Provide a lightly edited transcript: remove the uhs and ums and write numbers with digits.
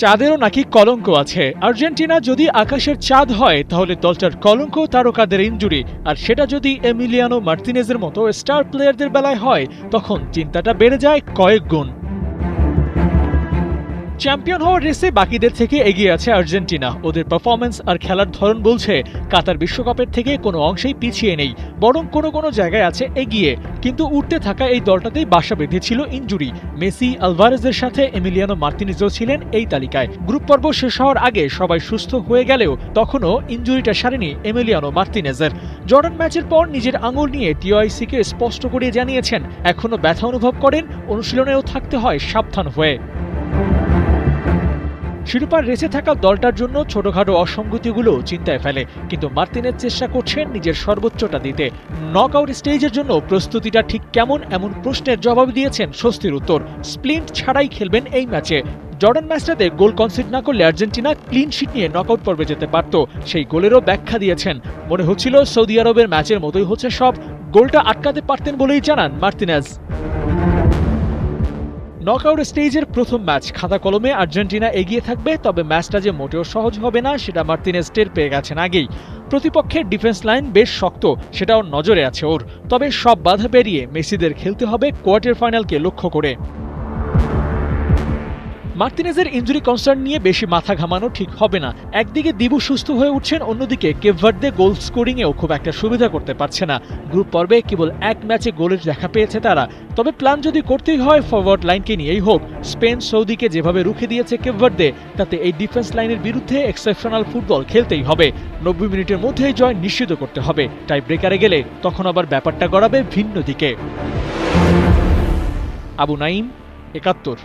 চাঁদেরও নাকি কলঙ্ক আছে। আর্জেন্টিনা যদি আকাশের চাঁদ হয় তাহলে দলটার কলঙ্ক তারকাদের ইনজুরি, আর সেটা যদি এমিলিয়ানো মার্তিনেজের মতো স্টার প্লেয়ারদের বেলায় হয় তখন চিন্তাটা বেড়ে যায় কয়েক গুণ। চ্যাম্পিয়ন হওয়ার রেসে বাকিদের থেকে এগিয়ে আছে আর্জেন্টিনা। ওদের পারফরম্যান্স আর খেলার ধরন বলছে কাতার বিশ্বকাপের থেকে কোনো অংশেই পিছিয়ে নেই, বরং কোনো কোনো জায়গায় আছে এগিয়ে। কিন্তু উঠতে থাকা এই দলটাতেই বাসা বেঁধেছিল ইনজুরি। মেসি, আলভারেজের সাথে এমিলিয়ানো মার্তিনেজও ছিলেন এই তালিকায়। গ্রুপ পর্ব শেষ হওয়ার আগে সবাই সুস্থ হয়ে গেলেও তখনও ইনজুরিটা সারেনি এমিলিয়ানো মার্তিনেজের। জর্ডান ম্যাচের পর নিজের আঙুল নিয়ে টিআইসিকে স্পষ্ট করে জানিয়েছেন এখনও ব্যথা অনুভব করেন, অনুশীলনেও থাকতে হয় সাবধান হয়ে। শিরোপার রেসে থাকা দলটার জন্য ছোটখাটো অসঙ্গতিগুলো চিন্তায় ফেলে, কিন্তু মার্তিনেজ চেষ্টা করছেন নিজের সর্বোচ্চটা দিতে। নকআউট স্টেজের জন্য প্রস্তুতিটা ঠিক কেমন, এমন প্রশ্নের জবাব দিয়েছেন স্বস্তির উত্তর। স্প্লিন্ট ছাড়াই খেলবেন এই ম্যাচে। জর্ডান ম্যাচটাতে গোল কনসিড না করলে আর্জেন্টিনা ক্লিন শিট নিয়ে নকআউট পর্বে যেতে পারত, সেই গোলেরও ব্যাখ্যা দিয়েছেন। মনে হচ্ছিল সৌদি আরবের ম্যাচের মতোই হচ্ছে সব, গোলটা আটকাতে পারতেন বলেই জানান মার্তিনেজ। নকআউট স্টেজের প্রথম ম্যাচ, খাতা কলমে আর্জেন্টিনা এগিয়ে থাকবে, তবে ম্যাচটা যে মোটেও সহজ হবে না সেটা মার্তিনেজ টের পেয়ে গেছেন আগেই। প্রতিপক্ষের ডিফেন্স লাইন বেশ শক্ত, সেটাও নজরে আছে ওর। তবে সব বাধা পেরিয়ে মেসিদের খেলতে হবে কোয়ার্টার ফাইনালকে লক্ষ্য করে। মার্তিনেজের ইনজুরি কনসার্ন নিয়ে বেশি মাথা ঘামানো ঠিক হবে না। একদিকে দিবু সুস্থ হয়ে উঠছেন, অন্যদিকে কেপ ভার্দে গোল স্কোরিংয়েও খুব একটা সুবিধা করতে পারছে না। গ্রুপ পর্বে কেবল এক ম্যাচে গোলের দেখা পেয়েছে তারা। তবে প্ল্যান যদি করতেই হয় ফরওয়ার্ড লাইনকে নিয়েই হোক। স্পেন সৌদিকে যেভাবে রুখে দিয়েছে কেপ ভার্দে, তাতে এই ডিফেন্স লাইনের বিরুদ্ধে এক্সেপশনাল ফুটবল খেলতেই হবে। 90 মিনিটের মধ্যেই জয় নিশ্চিত করতে হবে। টাই ব্রেকারে গেলে তখন আবার ব্যাপারটা গড়াবে ভিন্ন দিকে। আবু নাইম, ৭১।